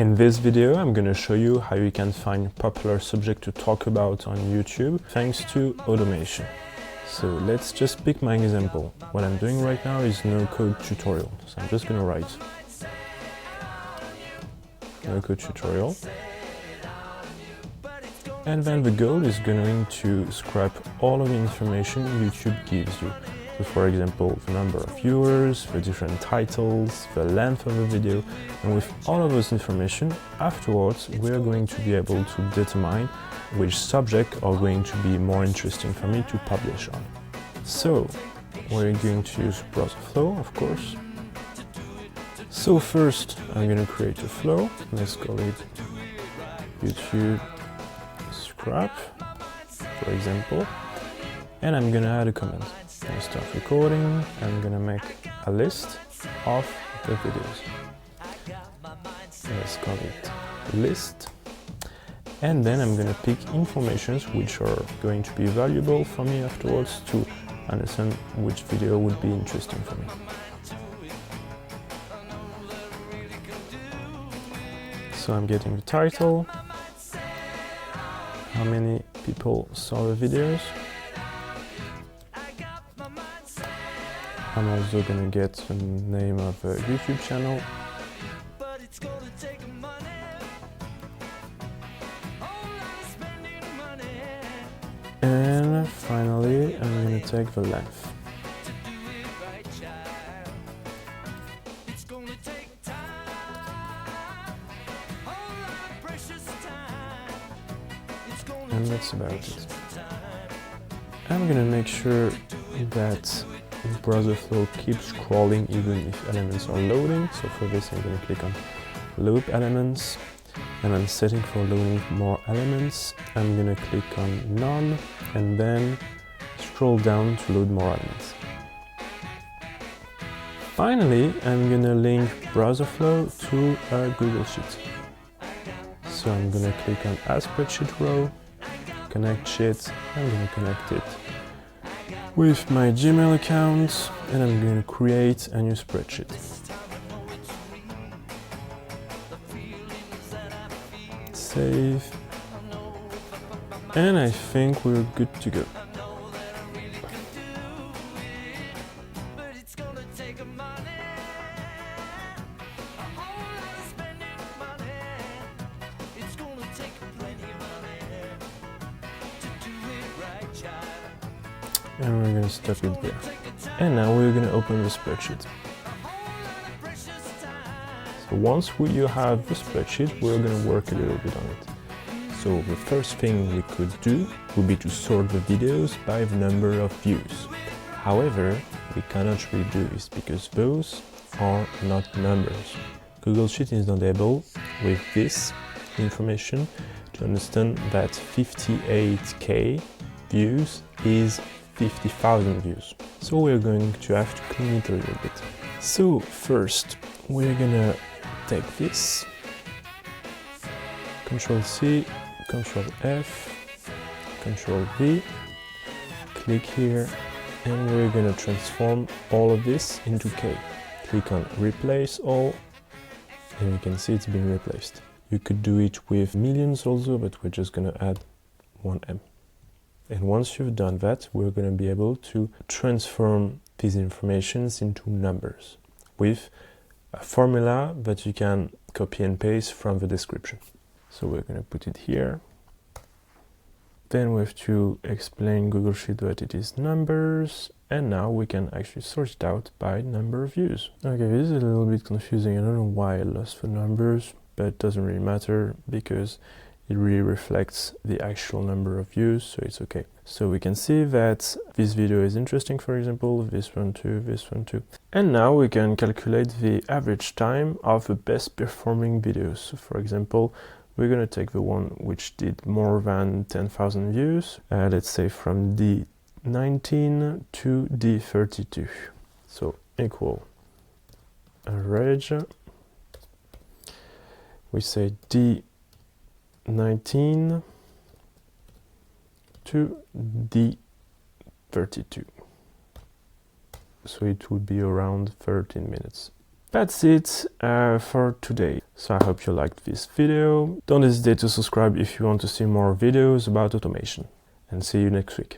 In this video, I'm going to show you how you can find popular subject to talk about on YouTube thanks to automation. So let's just pick my example. What I'm doing right now is no code tutorial. So I'm just going to write no code tutorial. And then the goal is going to scrap all of the information YouTube gives you. So for example, the number of viewers, the different titles, the length of the video, and with all of those information, afterwards we are going to be able to determine which subject are going to be more interesting for me to publish on. So we're going to use browser flow, of course. So first I'm going to create a flow. Let's call it YouTube scrap, for example, and I'm going to add a comment. I'm going to start recording. I'm going to make a list of the videos. Let's call it list. And then I'm going to pick informations which are going to be valuable for me afterwards to understand which video would be interesting for me. So I'm getting the title, how many people saw the videos. I'm also going to get the name of a YouTube channel. And finally, I'm going to take the length. And that's about it. I'm going to make sure that browser flow keeps scrolling even if elements are loading. So for this I'm going to click on load elements, and I'm setting for loading more elements. I'm going to click on none and then scroll down to load more elements. Finally, I'm going to link browser flow to a Google Sheet. So I'm going to click on add spreadsheet row, connect sheet. I'm going to connect it with my Gmail account, and I'm going to create a new spreadsheet. Save, and I think we're good to go. And we're going to stop it there. And now we're going to open the spreadsheet. So once you have the spreadsheet, we're going to work a little bit on it. So the first thing we could do would be to sort the videos by the number of views. However, we cannot really do this because those are not numbers. Google Sheet is not able, with this information, to understand that 58k views is 50,000 views. So we're going to have to clean it a little bit. So first we're gonna take this, Ctrl C, Ctrl F, Ctrl V, click here, and we're gonna transform all of this into K. Click on replace all, and you can see it's been replaced. You could do it with millions also, but we're just gonna add 1M. And once you've done that, we're going to be able to transform these informations into numbers with a formula that you can copy and paste from the description. So we're going to put it here. Then we have to explain Google Sheet that it is numbers, and now we can actually sort it out by number of views. Okay, this is a little bit confusing. I don't know why I lost the numbers, but it doesn't really matter because it really reflects the actual number of views, so it's okay. So we can see that this video is interesting, for example, this one too, this one too. And now we can calculate the average time of the best performing videos. So for example, we're going to take the one which did more than 10,000 views, let's say from D19 to D32. So equal average, we say D19 to D32. So it would be around 13 minutes. That's it for today. So I hope you liked this video. Don't hesitate to subscribe if you want to see more videos about automation. And see you next week.